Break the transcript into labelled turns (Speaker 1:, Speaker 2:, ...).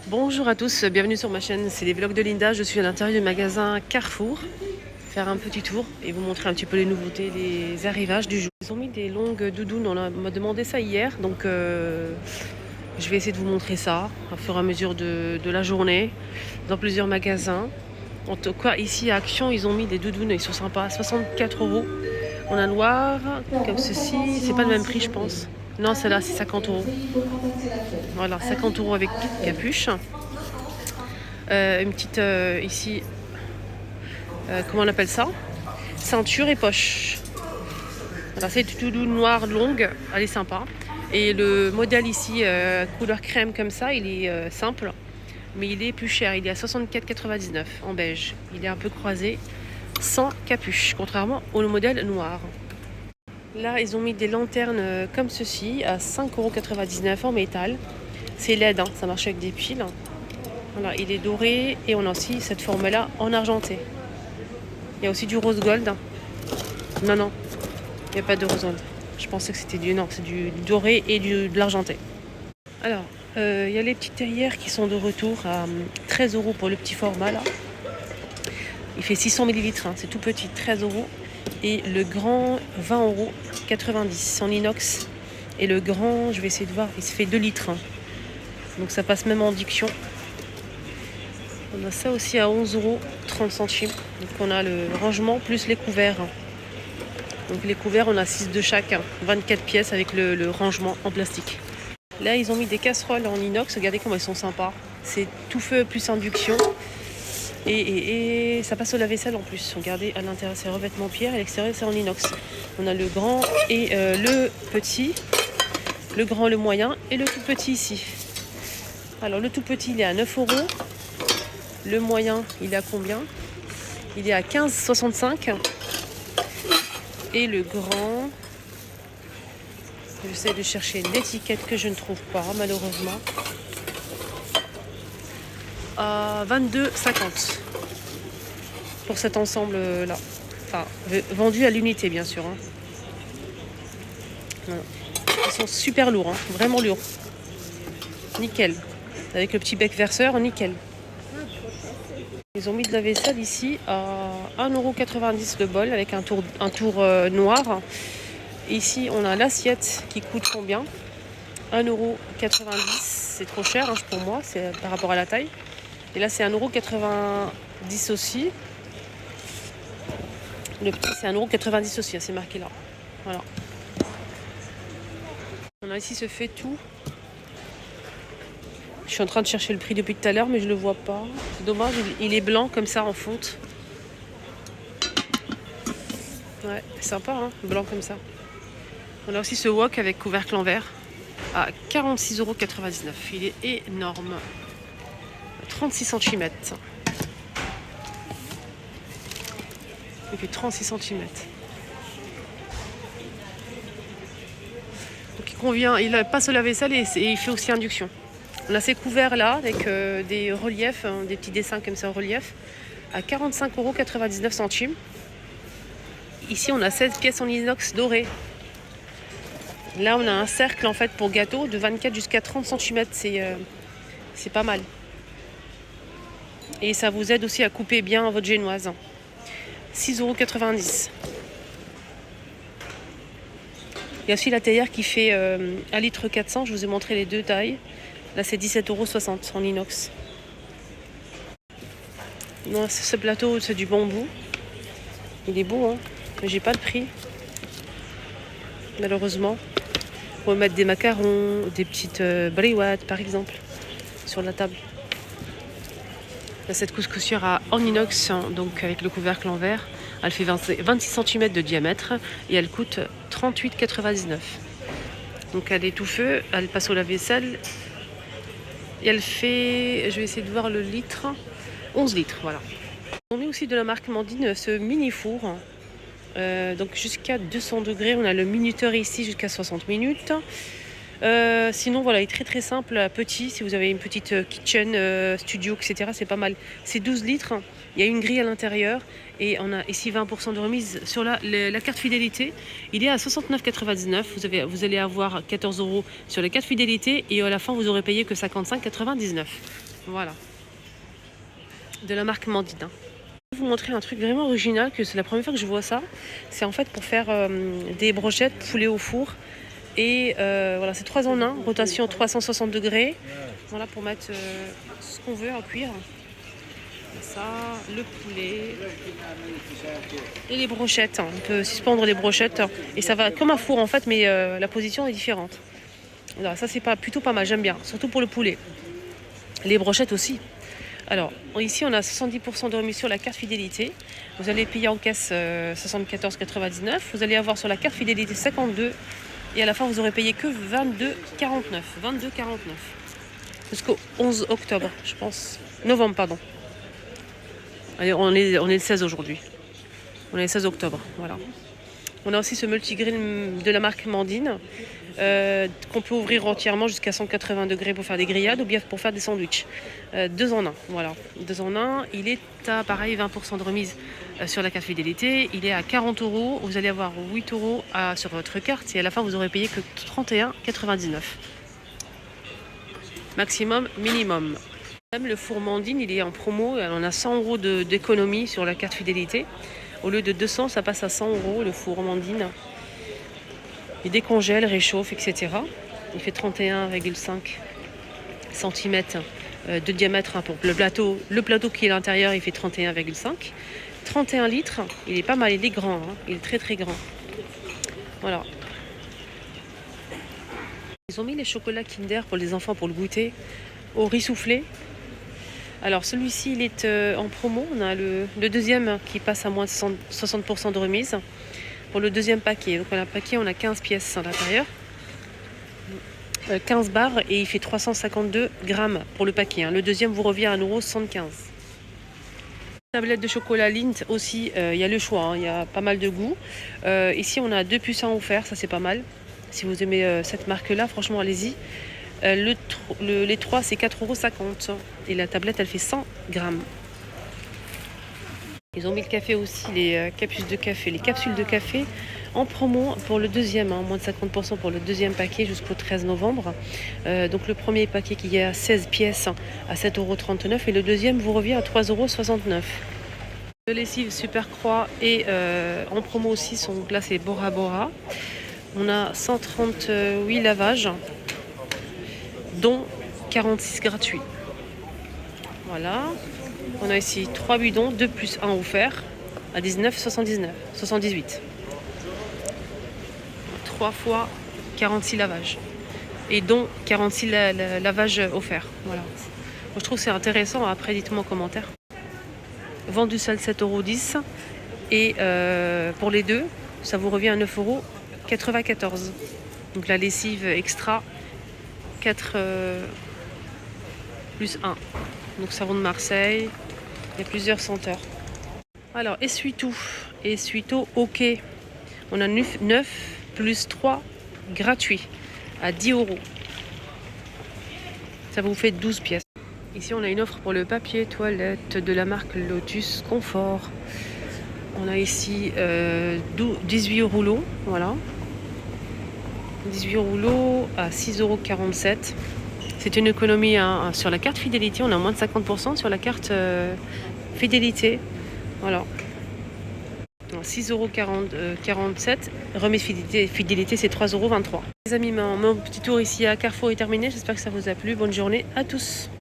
Speaker 1: Bonjour à tous, bienvenue sur ma chaîne, c'est les vlogs de Linda. Je suis à l'intérieur du magasin Carrefour, faire un petit tour et vous montrer un petit peu les nouveautés, les arrivages du jour. Ils ont mis des longues doudounes, on m'a demandé ça hier, donc je vais essayer de vous montrer ça au fur et à mesure de la journée, dans plusieurs magasins. En tout cas, ici à Action, ils ont mis des doudounes, ils sont sympas, 64 €. On a noir, comme ceci, c'est pas le même prix je pense. Non, celle-là c'est 50 €. Voilà, 50 € avec capuche. Une petite ici, comment on appelle ça, ceinture et poche. Voilà, c'est du tout noir longue, elle est sympa. Et le modèle ici, couleur crème comme ça, il est simple, mais il est plus cher. Il est à 64,99 € en beige. Il est un peu croisé, sans capuche, contrairement au modèle noir. Là, ils ont mis des lanternes comme ceci à 5,99 € en métal. C'est LED, hein, ça marche avec des piles. Voilà, il est doré et on a aussi cette forme-là en argenté. Il y a aussi du rose gold. Non, non, il n'y a pas de rose gold. Je pensais que c'était du... Non, c'est du doré et de l'argenté. Alors, il y a les petites théières qui sont de retour à 13 € pour le petit format là. Il fait 600 ml, hein, c'est tout petit, 13 €. Et le grand, 20,90 € en inox. Et le grand, je vais essayer de voir, il se fait 2 litres. Hein. Donc ça passe même en induction. On a ça aussi à 11,30 €. Donc on a le rangement plus les couverts. Donc les couverts, on a 6 de chaque, 24 pièces avec le rangement en plastique. Là, ils ont mis des casseroles en inox. Regardez comment elles sont sympas. C'est tout feu plus induction. Et ça passe au lave-vaisselle en plus. Regardez, à l'intérieur, c'est revêtement pierre. À l'extérieur, c'est en inox. On a le grand et le petit. Le grand, le moyen et le tout petit ici. Alors, le tout petit, il est à 9 €. Le moyen, il est à combien? Il est à 15,65 €. Et le grand, j'essaie de chercher l'étiquette que je ne trouve pas, malheureusement, à 22,50 € pour cet ensemble-là. Enfin, vendu à l'unité, bien sûr. Hein. Voilà. Ils sont super lourds, hein, vraiment lourds. Nickel. Avec le petit bec verseur, nickel. Ils ont mis de la vaisselle ici à 1,90 € le bol avec un tour noir. Ici, on a l'assiette qui coûte combien? 1,90 €. C'est trop cher hein, pour moi, c'est par rapport à la taille. Et là, c'est 1,90 € aussi. Le petit, c'est 1,90 € aussi, c'est marqué là. Voilà. On a ici ce fait tout. Je suis en train de chercher le prix depuis tout à l'heure, mais je ne le vois pas. C'est dommage, il est blanc comme ça en fonte. Ouais, sympa, hein, blanc comme ça. On a aussi ce wok avec couvercle en verre à 46,99 €. Il est énorme. 36 cm. Il fait 36 cm. Donc il convient, il passe au lave-vaisselle et il fait aussi induction. On a ces couverts là avec des reliefs, hein, des petits dessins comme ça en relief à 45,99 €. Ici on a 16 pièces en inox doré. Là on a un cercle en fait pour gâteau de 24 jusqu'à 30 cm. C'est pas mal. Et ça vous aide aussi à couper bien votre génoise. 6,90 €. Il y a aussi la théière qui fait 1,4 litre. Je vous ai montré les deux tailles. Là, c'est 17,60 € en inox. Non, ce plateau, c'est du bambou. Il est beau, hein, mais j'ai pas le prix. Malheureusement. On peut mettre des macarons, des petites briouates, par exemple, sur la table. Là, cette couscoussière en inox, donc avec le couvercle en verre. Elle fait 26 cm de diamètre et elle coûte 38,99 €. Donc elle est tout feu, elle passe au lave-vaisselle. Et elle fait, je vais essayer de voir le litre, 11 litres, voilà. On met aussi de la marque Mandine ce mini four. Donc jusqu'à 200 degrés, on a le minuteur ici jusqu'à 60 minutes. Sinon, voilà, il est très très simple, petit. Si vous avez une petite kitchen, studio, etc., c'est pas mal. C'est 12 litres. Il y a une grille à l'intérieur. Et on a ici 20% de remise sur la carte fidélité. Il est à 69,99. Vous allez avoir 14 € sur la carte fidélité. Et à la fin, vous aurez payé que 55,99. Voilà. De la marque Mandine. Je vais vous montrer un truc vraiment original, que c'est la première fois que je vois ça. C'est en fait pour faire des brochettes poulet au four. Et voilà, c'est 3 en 1, rotation 360 degrés. Voilà, pour mettre ce qu'on veut en cuire. Ça, le poulet et les brochettes. On peut suspendre les brochettes et ça va comme un four en fait, mais la position est différente. Alors ça c'est plutôt pas mal, j'aime bien, surtout pour le poulet. Les brochettes aussi. Alors ici on a 70% de remise sur la carte fidélité. Vous allez payer en caisse 74,99. Vous allez avoir sur la carte fidélité 52. Et à la fin vous aurez payé que 22,49. 22,49. Jusqu'au 11 octobre, je pense. Novembre, pardon. Allez, on est le 16 aujourd'hui. On est le 16 octobre, voilà. On a aussi ce multigrill de la marque Mandine qu'on peut ouvrir entièrement jusqu'à 180 degrés pour faire des grillades ou bien pour faire des sandwichs. 2 en 1, voilà. 2 en 1, il est à pareil 20% de remise sur la carte fidélité. Il est à 40 €. Vous allez avoir 8 € sur votre carte et à la fin vous aurez payé que 31,99. Maximum, minimum. Même le four Mandine, il est en promo. On a 100 € d'économie sur la carte fidélité. Au lieu de 200, ça passe à 100 € le four Mandine. Il décongèle, réchauffe, etc. Il fait 31,5 cm de diamètre pour le plateau. Le plateau qui est à l'intérieur, il fait 31,5. 31 litres. Il est pas mal, il est grand. Hein. Il est très très grand. Voilà. Ils ont mis les chocolats Kinder pour les enfants pour le goûter au riz soufflé. Alors celui-ci il est en promo. On a le deuxième qui passe à moins de 60% de remise pour le deuxième paquet. Donc on a un paquet, on a 15 pièces à l'intérieur, 15 barres et il fait 352 grammes pour le paquet. Hein. Le deuxième vous revient à 1,75 €. Tablette de chocolat Lindt aussi, il y a le choix, hein, il y a pas mal de goûts. Ici on a 2 puces offerts, ça c'est pas mal. Si vous aimez cette marque-là, franchement allez-y. Les 3 c'est 4,50 € et la tablette elle fait 100 grammes. Ils ont mis le café aussi, les capsules de café en promo pour le deuxième, hein, moins de 50% pour le deuxième paquet jusqu'au 13 novembre. Donc le premier paquet qui est à 16 pièces à 7,39 € et le deuxième vous revient à 3,69 €. De lessive Super Croix et en promo aussi sont là c'est Bora Bora. On a 138 lavages, dont 46 gratuits. Voilà. On a ici 3 bidons, 2 plus 1 offert à 19,78. 3 fois 46 lavages. Et dont 46 lavages offerts. Voilà. Moi, je trouve que c'est intéressant. Après, dites-moi en commentaire. Vendu seul 7,10 €. Et pour les deux, ça vous revient à 9,94 €. Donc la lessive extra 4 plus 1. Donc savon de Marseille. Il y a plusieurs senteurs. Alors essuie-tout. Essuie-tout OK. On a 9 plus 3 gratuits à 10 €. Ça vous fait 12 pièces. Ici on a une offre pour le papier toilette de la marque Lotus Confort. On a ici 18 rouleaux. Voilà. 18 rouleaux à 6,47 €. C'est une économie hein, sur la carte fidélité. On a moins de 50% sur la carte fidélité. Voilà. 6,47 €. Remise fidélité, c'est 3,23 €. Les amis, mon petit tour ici à Carrefour est terminé. J'espère que ça vous a plu. Bonne journée à tous.